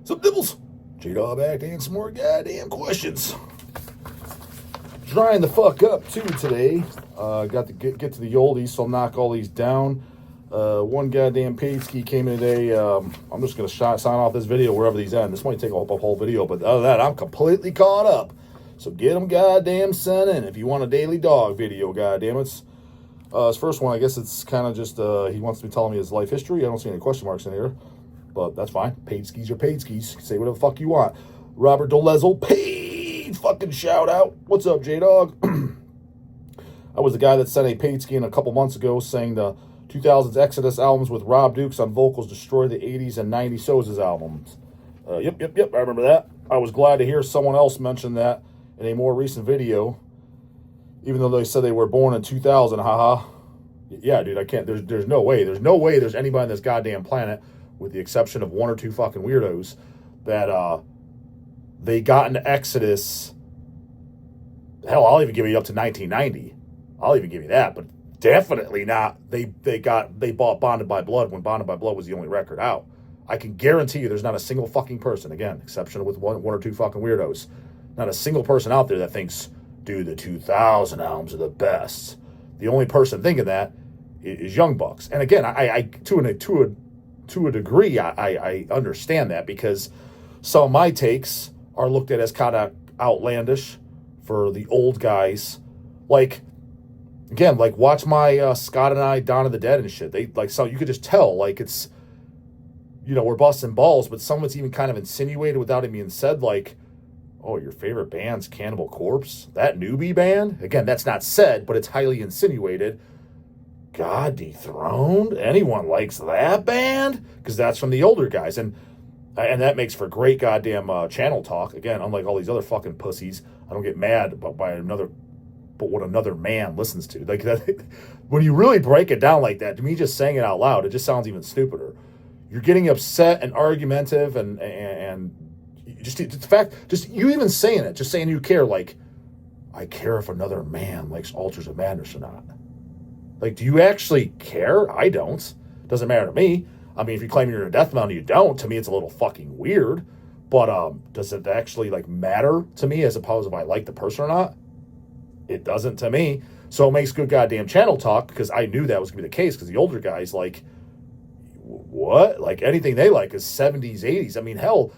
Some nibbles. J-dawg back to answer some more goddamn questions. Drying the fuck up too today. Got to get to the oldies, so I'll knock all these down. One goddamn paid ski came in today. I'm just gonna sign off this video wherever these end. This might take a whole video, but other than that, I'm completely caught up. So get them goddamn sent in if you want a daily dog video. Goddamn it. His first one, I guess it's kind of just he wants to be telling me his life history. I don't see any question marks in here, but that's fine. Paid skis are paid skis. Say whatever the fuck you want. Robert Dolezel, paid fucking shout out. What's up, J-dawg? I was the guy that sent a paid ski in a couple months ago saying the 2000s Exodus albums with Rob Dukes on vocals destroyed the 80s and 90s Sozas albums. Yep, I remember that. I was glad to hear someone else mention that in a more recent video, even though they said they were born in 2000, haha. Yeah, dude, I can't, there's no way there's anybody on this goddamn planet, with the exception of one or two fucking weirdos, that they got into Exodus. Hell, I'll even give you up to 1990. I'll even give you that, but definitely not. They bought Bonded by Blood when Bonded by Blood was the only record out. I can guarantee you there's not a single fucking person, again, exception with one or two fucking weirdos, not a single person out there that thinks, dude, the 2000 albums are the best. The only person thinking that is Young Bucks. And again, I to a degree, I understand that, because some of my takes are looked at as kind of outlandish for the old guys. Like, again, like, watch my Scott and I Dawn of the Dead and shit. They, like, so you could just tell, like, it's, you know, we're busting balls, but some of it's even kind of insinuated without it being said, like, oh, your favorite band's Cannibal Corpse? That newbie band? Again, that's not said, but it's highly insinuated. God Dethroned? Anyone likes that band? Because that's from the older guys. And that makes for great goddamn channel talk. Again, unlike all these other fucking pussies, I don't get mad but what another man listens to. Like, that, when you really break it down like that, to me, just saying it out loud, it just sounds even stupider. You're getting upset and argumentative and just the fact, just you even saying it, just saying you care, like, I care if another man likes Altars of Madness or not. Like, do you actually care? I don't. Doesn't matter to me. I mean, if you claim you're a Deathmetal and you don't, to me it's a little fucking weird. But does it actually, like, matter to me as opposed to if I like the person or not? It doesn't to me. So it makes good goddamn channel talk, because I knew that was going to be the case, because the older guys, like, what? Like, anything they like is 70s, 80s. I mean, hell,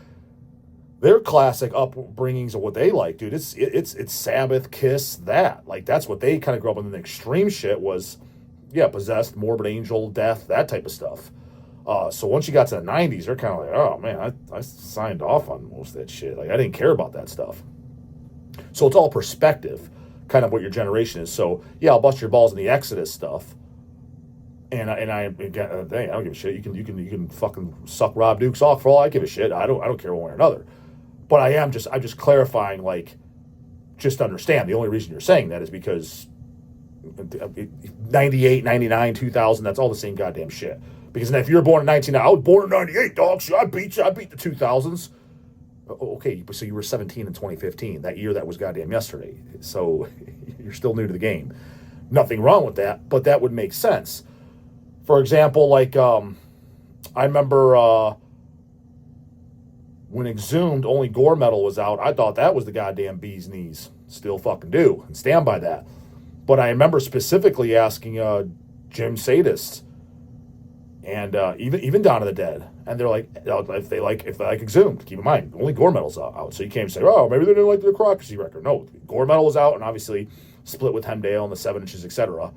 their classic upbringings of what they like, dude, it's Sabbath, Kiss, that. Like, that's what they kind of grew up with. And the extreme shit was, yeah, Possessed, Morbid Angel, Death, that type of stuff. So once you got to the 90s, they're kind of like, oh, man, I signed off on most of that shit. Like, I didn't care about that stuff. So it's all perspective, kind of what your generation is. So, yeah, I'll bust your balls in the Exodus stuff. And I don't give a shit. You can fucking suck Rob Dukes off for all I give a shit. I don't care one way or another. But I'm just clarifying, like, just understand. The only reason you're saying that is because 98, 99, 2000, that's all the same goddamn shit. Because if you're born in 1990, I was born in 98, dog. So I beat the 2000s. Okay, so you were 17 in 2015. That year, that was goddamn yesterday. So you're still new to the game. Nothing wrong with that, but that would make sense. For example, like, I remember when Exhumed, only gore metal was out, I thought that was the goddamn bee's knees. Still fucking do, and stand by that. But I remember specifically asking Jim Sadists and even Dawn of the Dead, and they're like, if they like Exhumed, keep in mind, only gore metal's out. So you can't say, oh, maybe they didn't like the Necrocracy record. No, gore metal was out, and obviously split with Hemdale and the 7 inches, etc.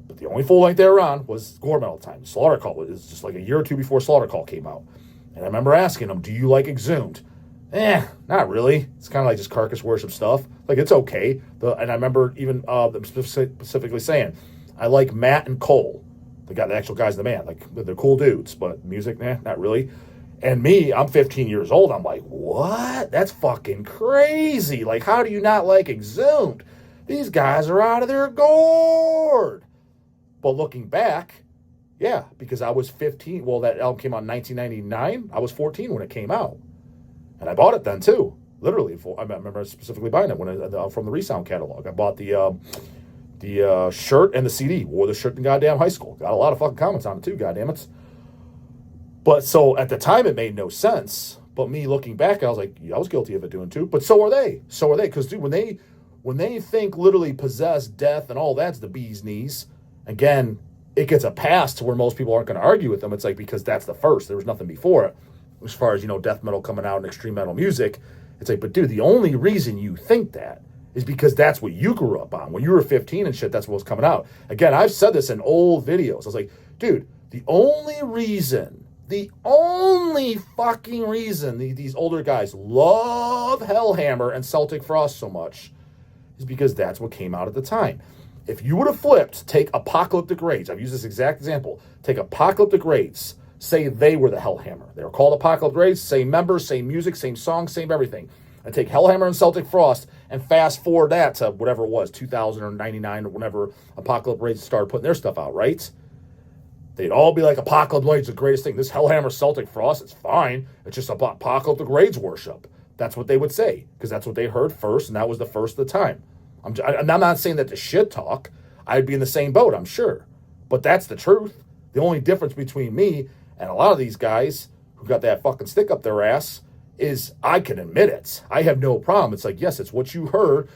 But the only full length they were on was gore metal time. Slaughter Call was just like a year or two before Slaughter Call came out. And I remember asking them, do you like Exhumed? Not really. It's kind of like just carcass worship stuff. Like, it's okay. And I remember even them specifically saying, I like Matt and Cole, the actual guys in the band. Like, they're cool dudes, but music, not really. And me, I'm 15 years old. I'm like, what? That's fucking crazy. Like, how do you not like Exhumed? These guys are out of their gourd. But looking back, yeah, because I was 15. Well, that album came out in 1999. I was 14 when it came out. And I bought it then, too. Literally. I remember specifically buying it from the Resound catalog. I bought the shirt and the CD. Wore the shirt in goddamn high school. Got a lot of fucking comments on it, too, goddamn it. But so at the time, it made no sense. But me looking back, I was like, yeah, I was guilty of it doing too. But so are they. So are they. Because, dude, when they think literally possess, death, and all that's the bee's knees, again, it gets a pass to where most people aren't going to argue with them. It's like, because that's the first. There was nothing before it. As far as, death metal coming out and extreme metal music, it's like, but dude, the only reason you think that is because that's what you grew up on. When you were 15 and shit, that's what was coming out. Again, I've said this in old videos. I was like, dude, the only fucking reason these older guys love Hellhammer and Celtic Frost so much is because that's what came out at the time. If you would have flipped, take Apocalyptic Raids, I've used this exact example, take Apocalyptic Raids, say they were the Hellhammer. They were called Apocalyptic Raids, same members, same music, same song, same everything. And take Hellhammer and Celtic Frost and fast forward that to whatever it was, 2000 or 99 or whenever Apocalyptic Raids started putting their stuff out, right? They'd all be like, Apocalyptic Raids is the greatest thing. This Hellhammer Celtic Frost, it's fine. It's just Apocalyptic Raids worship. That's what they would say, because that's what they heard first, and that was the first of the time. I'm not saying that to shit talk. I'd be in the same boat, I'm sure. But that's the truth. The only difference between me and a lot of these guys who got that fucking stick up their ass is I can admit it. I have no problem. It's like, yes, it's what you heard.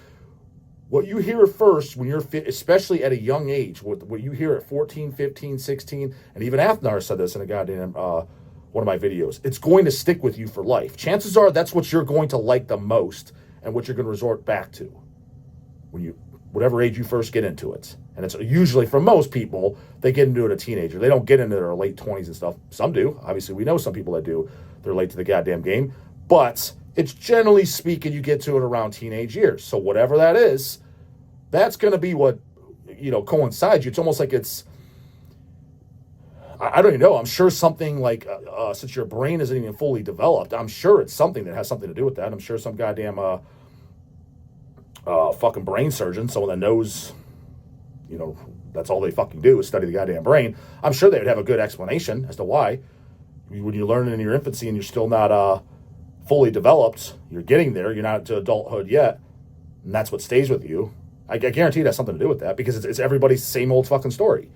What you hear first when you're fit, especially at a young age, what you hear at 14, 15, 16, and even Athnar said this in a goddamn one of my videos. It's going to stick with you for life. Chances are that's what you're going to like the most and what you're going to resort back to whatever age you first get into it. And it's usually, for most people, they get into it a teenager. They don't get into their late 20s and stuff. Some do. Obviously, we know some people that do. They're late to the goddamn game. But it's generally speaking, you get to it around teenage years. So whatever that is, that's going to be what, coincides you. It's almost like it's, I don't even know. I'm sure something like, since your brain isn't even fully developed, I'm sure it's something that has something to do with that. I'm sure some goddamn fucking brain surgeon, someone that knows, that's all they fucking do is study the goddamn brain. I'm sure they would have a good explanation as to why. When you learn it in your infancy and you're still not fully developed, you're getting there, you're not to adulthood yet, and that's what stays with you. I guarantee it has something to do with that, because it's everybody's same old fucking story.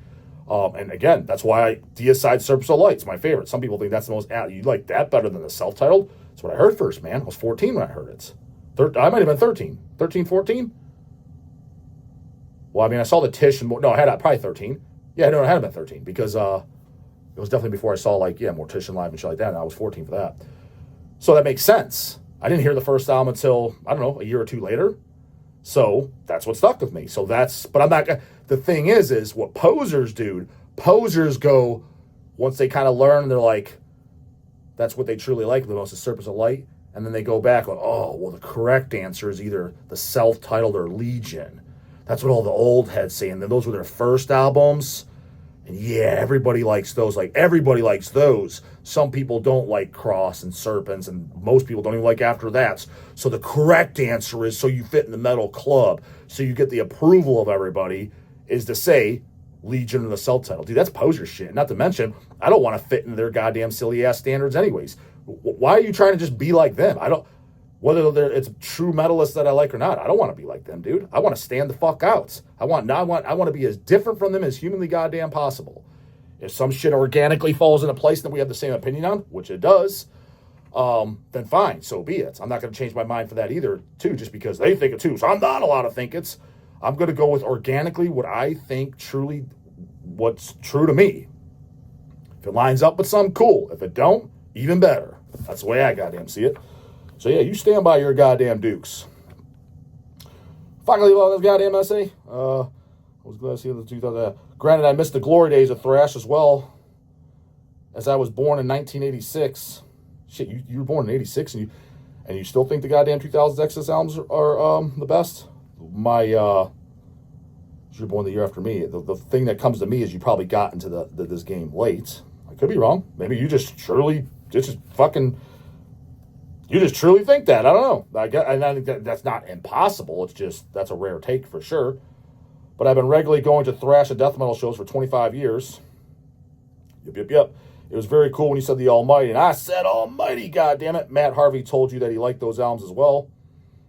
And again, that's why Deicide Surface of Light's my favorite. Some people think that's the most, you like that better than the self-titled? That's what I heard first, man. I was 14 when I heard it. I might have been 13. 13, 14? Well, I mean, I saw the TISH, and no, I had probably 13. Yeah, no, I had been 13, because it was definitely before I saw, more TISH Live and shit like that, and I was 14 for that. So that makes sense. I didn't hear the first album until, I don't know, a year or two later. So that's what stuck with me. So but I'm not, the thing is what posers do, posers go, once they kind of learn, they're like, that's what they truly like the most, is Surface of Light. And then they go back, the correct answer is either the self-titled or Legion. That's what all the old heads say. And then those were their first albums. And yeah, everybody likes those. Everybody likes those. Some people don't like Cross and Serpents, and most people don't even like After That. So the correct answer is, so you fit in the metal club, so you get the approval of everybody, is to say Legion or the self-titled. Dude, that's poser shit. Not to mention, I don't want to fit in their goddamn silly-ass standards anyways. Why are you trying to just be like them? Whether it's true metalists that I like or not, I don't want to be like them, dude. I want to stand the fuck out. I want to be as different from them as humanly goddamn possible. If some shit organically falls into place that we have the same opinion on, which it does, then fine, so be it. I'm not going to change my mind for that either, too, just because they think it too. So I'm not allowed to think it's. I'm going to go with organically what I think truly, what's true to me. If it lines up with something, cool. If it don't, even better. That's the way I goddamn see it. So yeah, you stand by your goddamn dukes. Finally, this goddamn essay. I was glad to see the 2000. Granted, I missed the glory days of thrash as well, as I was born in 1986. Shit, you were born in 86, and you still think the goddamn 2000s Exodus albums are the best? You were born the year after me. The thing that comes to me is you probably got into this game late. I could be wrong. Maybe you just truly think that. I don't know. I think that's not impossible. It's just, that's a rare take for sure. But I've been regularly going to thrash and death metal shows for 25 years. Yep. It was very cool when you said the Almighty. And I said Almighty, goddammit. Matt Harvey told you that he liked those albums as well.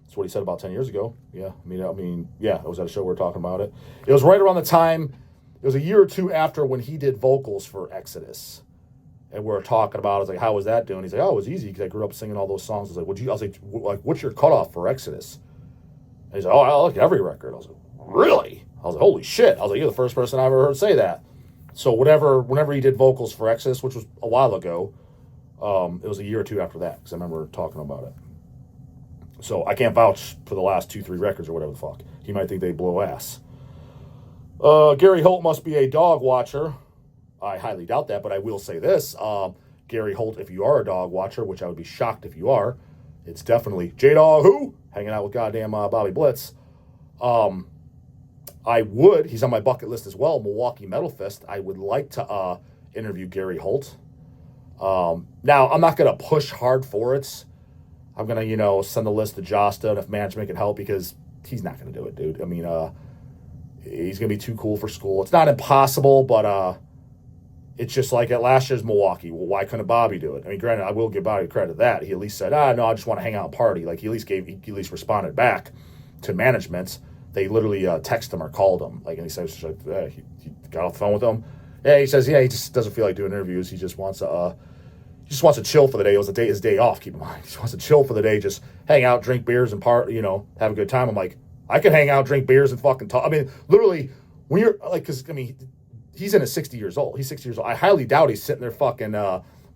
That's what he said about 10 years ago. Yeah, I mean, it was at a show we were talking about it. It was right around the time, it was a year or two after when he did vocals for Exodus. And we're talking about, I was like, how was that doing? He's like, oh, it was easy because I grew up singing all those songs. I was like, what's your cutoff for Exodus? And he's like, oh, I like every record. I was like, really? I was like, holy shit. I was like, you're the first person I ever heard say that. So whenever he did vocals for Exodus, which was a while ago, it was a year or two after that because I remember talking about it. So I can't vouch for the last 2-3 records or whatever the fuck. He might think they blow ass. Gary Holt must be a dog watcher. I highly doubt that, but I will say this. Gary Holt, if you are a dog watcher, which I would be shocked if you are, it's definitely J-Dawg who? Hanging out with goddamn Bobby Blitz. He's on my bucket list as well, Milwaukee Metal Fest. I would like to interview Gary Holt. Now, I'm not going to push hard for it. I'm going to, send the list to Josta, and if management can help, because he's not going to do it, dude. I mean, he's going to be too cool for school. It's not impossible, but it's just like at last year's Milwaukee. Well, why couldn't Bobby do it? I mean, granted, I will give Bobby credit that. He at least said, no, I just want to hang out and party. Like, he at least responded back to management. They literally texted him or called him. Like, and he says, he got off the phone with them. Yeah, he says, he just doesn't feel like doing interviews. He just wants to chill for the day. It was his day off, keep in mind. He just wants to chill for the day, just hang out, drink beers, and have a good time. I'm like, I can hang out, drink beers, and fucking talk. I mean, literally, when you're, like, because, I mean, he's in his 60 years old. He's 60 years old. I highly doubt he's sitting there fucking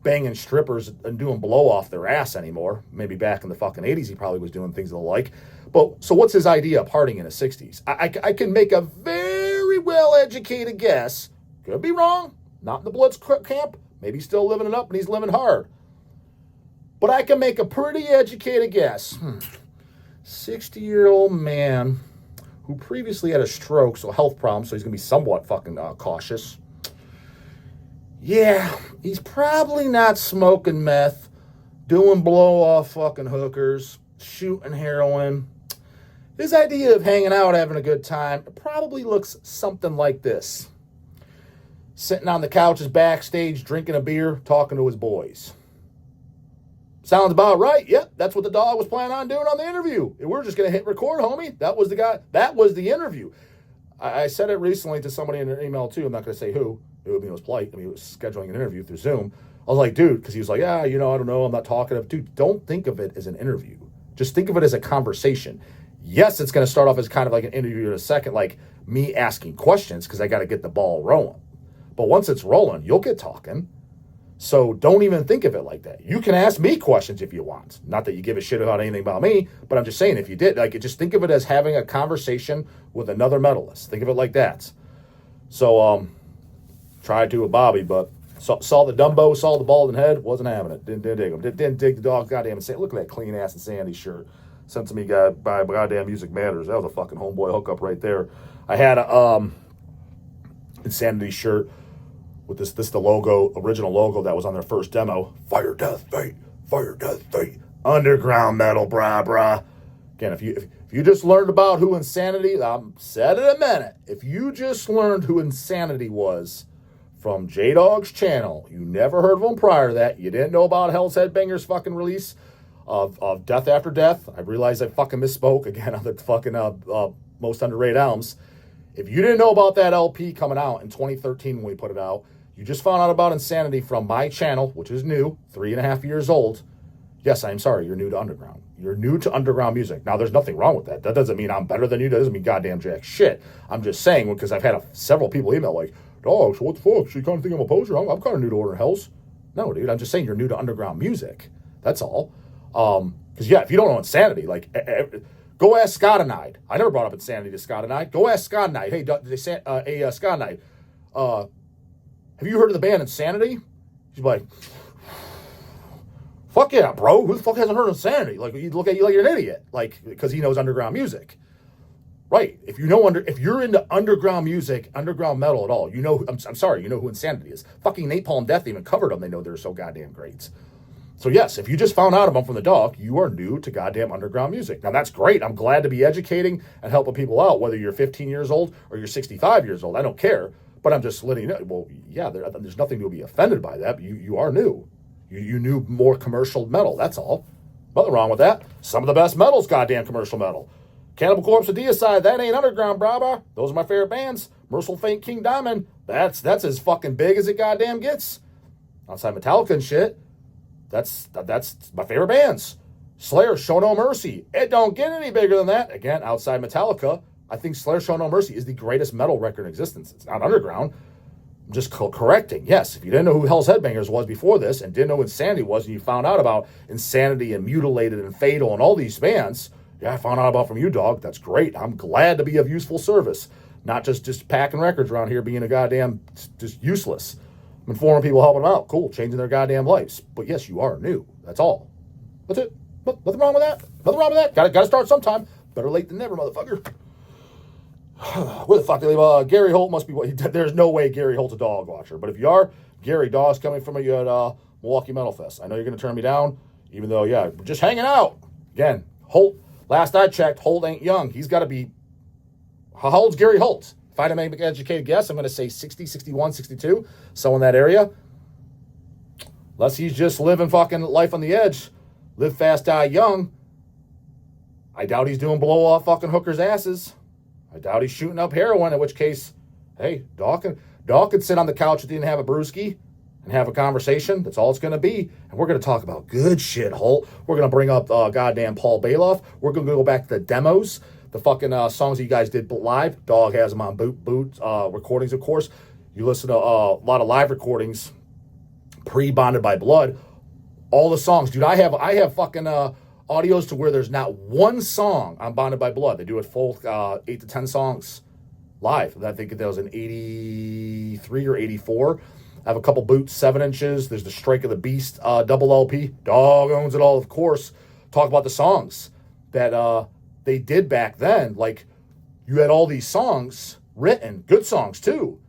banging strippers and doing blow off their ass anymore. Maybe back in the fucking 80s, he probably was doing things of the like. But, so what's his idea of partying in his 60s? I can make a very well-educated guess. Could be wrong. Not in the Blitz camp. Maybe he's still living it up and he's living hard. But I can make a pretty educated guess. 60-year-old man who previously had a stroke, so health problems, so he's going to be somewhat fucking cautious. Yeah, he's probably not smoking meth, doing blow-off fucking hookers, shooting heroin. His idea of hanging out, having a good time, probably looks something like this. Sitting on the couches backstage, drinking a beer, talking to his boys. Sounds about right. Yep, that's what the dog was planning on doing on the interview. We're just going to hit record, homie. That was the guy. That was the interview. I said it recently to somebody in an email, too. I'm not going to say who. It was polite. I mean, he was scheduling an interview through Zoom. I was like, dude, because he was like, I don't know. I'm not talking. Dude, don't think of it as an interview. Just think of it as a conversation. Yes, it's going to start off as kind of like an interview in a second, like me asking questions because I got to get the ball rolling. But once it's rolling, you'll get talking. So don't even think of it like that. You can ask me questions if you want. Not that you give a shit about anything about me, but I'm just saying if you did, like, just think of it as having a conversation with another medalist. Think of it like that. So, tried to with Bobby, but saw the Dumbo, saw the bald head, wasn't having it. Didn't dig him. Didn't dig the dog goddamn and look at that clean ass Insanity shirt. Sent to me by goddamn Music Matters. That was a fucking homeboy hookup right there. I had a Insanity shirt with this the logo, original logo that was on their first demo. Fire, death, fate. Fire, death, fate. Underground metal, brah. Again, if you just learned about who Insanity, said it a minute. If you just learned who Insanity was from J-Dawg's channel, you never heard of him prior to that, you didn't know about Hell's Headbangers fucking release of Death After Death. I realized I fucking misspoke again on the fucking most underrated albums. If you didn't know about that LP coming out in 2013 when we put it out, you just found out about Insanity from my channel, which is new, 3.5 years old. Yes, I'm sorry, you're new to underground. You're new to underground music. Now, there's nothing wrong with that. That doesn't mean I'm better than you. That doesn't mean goddamn jack shit. I'm just saying, because I've had several people email like, dog, so what the fuck? So you kind of think I'm a poser? I'm kind of new to Order Hells. No, dude, I'm just saying you're new to underground music. That's all. Because, yeah, if you don't know Insanity, like, go ask Scott and I. I never brought up Insanity to Scott and I. Go ask Scott and I. Hey, Scott and I, have you heard of the band Insanity? She's like, fuck yeah, bro. Who the fuck hasn't heard of Insanity? Like, he'd look at you like you're an idiot. Like, because he knows underground music. Right. If you're into underground music, underground metal at all, I'm sorry, you know who Insanity is. Fucking Napalm Death even covered them. They know they're so goddamn great. So yes, if you just found out about them from the Dawg, you are new to goddamn underground music. Now that's great. I'm glad to be educating and helping people out, whether you're 15 years old or you're 65 years old. I don't care. But I'm just letting you know, well, yeah, there's nothing to be offended by that. But you are new. You knew more commercial metal. That's all. Nothing wrong with that. Some of the best metal's goddamn commercial metal. Cannibal Corpse and Deicide, that ain't underground, brah. Those are my favorite bands. Merciful Fate, King Diamond, that's as fucking big as it goddamn gets. Outside Metallica and shit, that's my favorite bands. Slayer, Show No Mercy. It don't get any bigger than that. Again, outside Metallica, I think Slayer, Show No Mercy is the greatest metal record in existence. It's not underground. I'm just correcting. Yes, if you didn't know who Hell's Headbangers was before this and didn't know who Insanity was, and you found out about Insanity and Mutilated and Fatal and all these bands, yeah, I found out about from you, dog. That's great. I'm glad to be of useful service. Not just packing records around here being a goddamn just useless. I'm informing people, helping them out. Cool, changing their goddamn lives. But yes, you are new. That's all. That's it. Nothing wrong with that. Nothing wrong with that. Got to start sometime. Better late than never, motherfucker. Where the fuck do they leave? Gary Holt must be. There's no way Gary Holt's a dog watcher. But if you are, Gary, dog's coming from you at Milwaukee Metal Fest. I know you're going to turn me down, even though, yeah, we're just hanging out. Again, Holt, last I checked, Holt ain't young. He's got to be. How old's Gary Holt? If I had to make an educated guess, I'm going to say 60, 61, 62. So in that area. Unless he's just living fucking life on the edge. Live fast, die young. I doubt he's doing blow off fucking hookers' asses. I doubt he's shooting up heroin, in which case, hey, Dawg could sit on the couch with you and have a brewski and have a conversation. That's all it's going to be. And we're going to talk about good shit, Holt. We're going to bring up goddamn Paul Bailoff. We're going to go back to the demos, the fucking songs that you guys did live. Dawg has them on boot recordings, of course. You listen to a lot of live recordings, pre-Bonded by Blood. All the songs, dude, I have fucking audios to where there's not one song on Bonded by Blood. They do it full 8 to 10 songs live. I think that was in 83 or 84. I have a couple boots, 7 inches. There's the Strike of the Beast double LP. Dawg owns it all, of course. Talk about the songs that they did back then. Like, you had all these songs written, good songs too.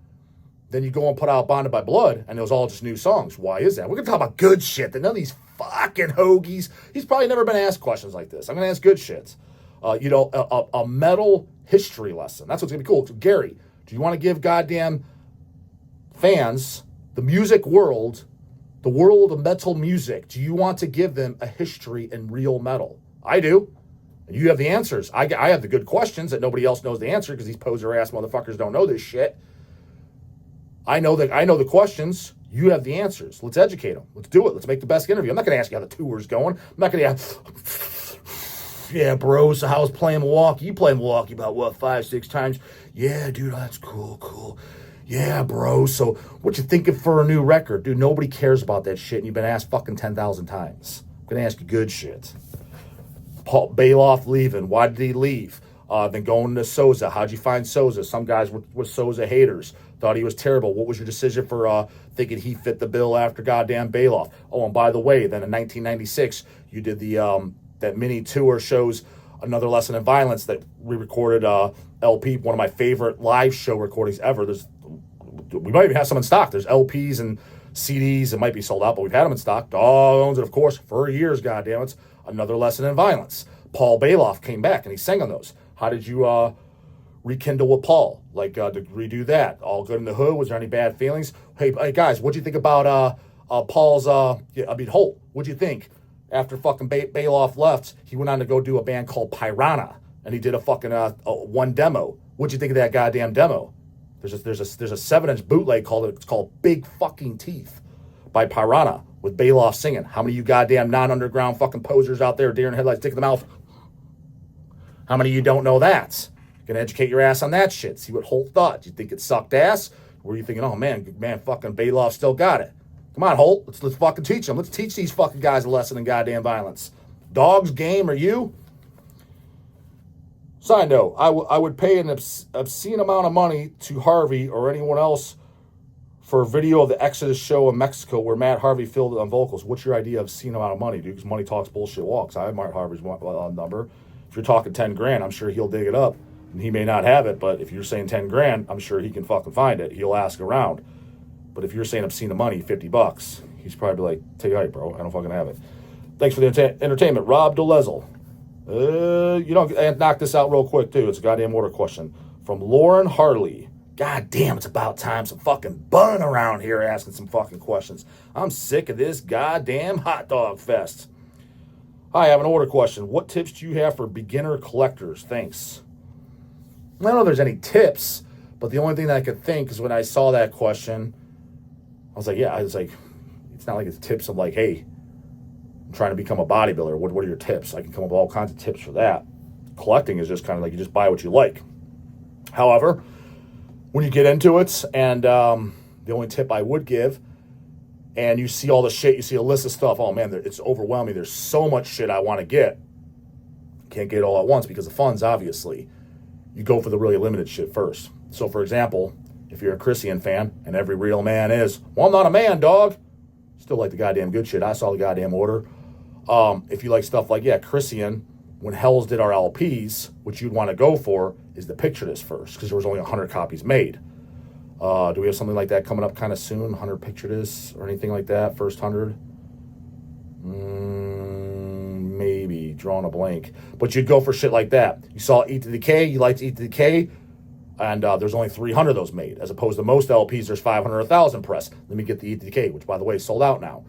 Then you go and put out Bonded by Blood, and it was all just new songs. Why is that? We're going to talk about good shit that none of these fucking hoagies, he's probably never been asked questions like this. I'm going to ask good shit. A metal history lesson. That's what's going to be cool. So, Gary, do you want to give goddamn fans, the music world, the world of metal music, do you want to give them a history in real metal? I do. And you have the answers. I have the good questions that nobody else knows the answer because these poser-ass motherfuckers don't know this shit. I know the questions. You have the answers. Let's educate them. Let's do it. Let's make the best interview. I'm not going to ask you how the tour's going. I'm not going to yeah, bro, so how's playing Milwaukee? You play Milwaukee about, what, 5, 6 times? Yeah, dude, that's cool. Yeah, bro, so what you thinking for a new record? Dude, nobody cares about that shit, and you've been asked fucking 10,000 times. I'm going to ask you good shit. Paul Bailoff leaving. Why did he leave? Then going to Sousa. How'd you find Sousa? Some guys were Sousa haters. Thought he was terrible. What was your decision for thinking he fit the bill after goddamn Bailoff? Oh, and by the way, then in 1996, you did the that mini tour shows Another Lesson in Violence that we recorded LP, one of my favorite live show recordings ever. We might even have some in stock. There's LPs and CDs that might be sold out, but we've had them in stock. Dawg owns it, of course, for years, goddammit. Another Lesson in Violence. Paul Bailoff came back and he sang on those. How did you rekindle with Paul? Like, to redo that? All good in the hood? Was there any bad feelings? Hey guys, what'd you think about Paul's, Holt? What'd you think? After fucking Bailoff left, he went on to go do a band called Piranha, and he did a fucking one demo. What'd you think of that goddamn demo? There's a 7-inch bootleg called Big Fucking Teeth by Piranha with Bailoff singing. How many of you goddamn non-underground fucking posers out there, deer in headlights, dick in the mouth? How many of you don't know that? Gonna educate your ass on that shit. See what Holt thought. Do you think it sucked ass? Or are you thinking, oh man, fucking Bailoff still got it? Come on, Holt. Let's fucking teach them. Let's teach these fucking guys a lesson in goddamn violence. Dawg's game, are you? Side note, I would pay an obscene amount of money to Harvey or anyone else for a video of the Exodus show in Mexico where Matt Harvey filled it on vocals. What's your idea of obscene amount of money, dude? Because money talks, bullshit walks. I have Matt Harvey's number. If you're talking 10 grand, I'm sure he'll dig it up. And he may not have it, but if you're saying 10 grand, I'm sure he can fucking find it. He'll ask around. But if you're saying obscene money, $50, he's probably like, tell you right, bro, I don't fucking have it. Thanks for the entertainment. Rob DeLezel. Knock this out real quick, too. It's a goddamn order question. From Lauren Harley. God damn, it's about time some fucking bun around here asking some fucking questions. I'm sick of this goddamn hot dog fest. Hi, I have an order question. What tips do you have for beginner collectors? Thanks. I don't know if there's any tips, but the only thing that I could think is when I saw that question, I was like, It's not like it's tips of like, hey, I'm trying to become a bodybuilder. What are your tips? I can come up with all kinds of tips for that. Collecting is just kind of like you just buy what you like. However, when you get into it, and the only tip I would give, and you see all the shit, you see a list of stuff, oh man, it's overwhelming. There's so much shit I want to get. Can't get it all at once because of funds, obviously. You go for the really limited shit first. So, for example, if you're a Christian fan, and every real man is, well, I'm not a man, dog. Still like the goddamn good shit. I saw the goddamn order. If you like stuff like, Christian, when Hells did our LPs, what you'd want to go for is the picture disc first, because there was only 100 copies made. Do we have something like that coming up kind of soon? 100 picture discs or anything like that? First 100? Maybe. Drawing a blank. But you'd go for shit like that. You saw Eat to Decay. You liked Eat to Decay. And there's only 300 of those made, as opposed to most LPs, there's 500 or 1,000 press. Let me get the Eat to Decay, which, by the way, is sold out now.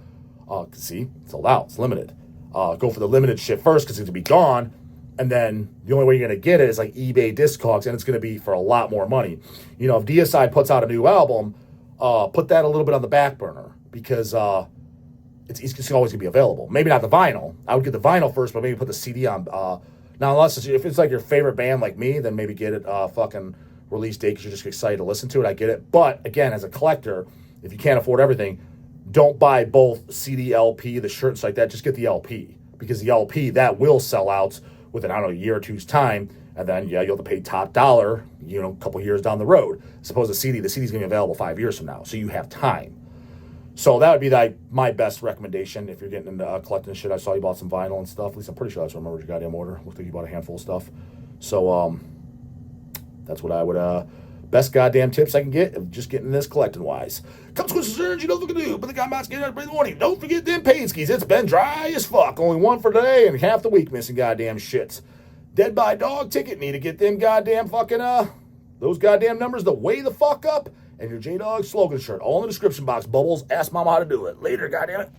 See? Sold out. It's limited. Go for the limited shit first, because it's going to be gone. And then the only way you're going to get it is like eBay Discogs, and it's going to be for a lot more money. You know, if Deicide puts out a new album, put that a little bit on the back burner, because it's always going to be available. Maybe not the vinyl. I would get the vinyl first, but maybe put the CD on. Now, if it's like your favorite band like me, then maybe get it fucking release date because you're just excited to listen to it. I get it. But, again, as a collector, if you can't afford everything, don't buy both CD, LP, the shirts like that. Just get the LP, because the LP, that will sell out within, a year or two's time, and then, you'll have to pay top dollar, a couple years down the road. Suppose the CD's going to be available 5 years from now, so you have time. So that would be my best recommendation if you're getting into collecting shit. I saw you bought some vinyl and stuff. At least I'm pretty sure that's what I remember your goddamn order. Looked like you bought a handful of stuff. So that's what I would, best goddamn tips I can get of just getting this collecting-wise. Comes with concerns, you know what to do, but the guy might get out in the morning. Don't forget them paid skis. It's been dry as fuck. Only one for today and half the week missing goddamn shits. Dead by Dog ticket. Need to get them goddamn fucking, those goddamn numbers the way the fuck up. And your J-Dawg slogan shirt. All in the description box. Bubbles, ask mama how to do it. Later, goddamn it.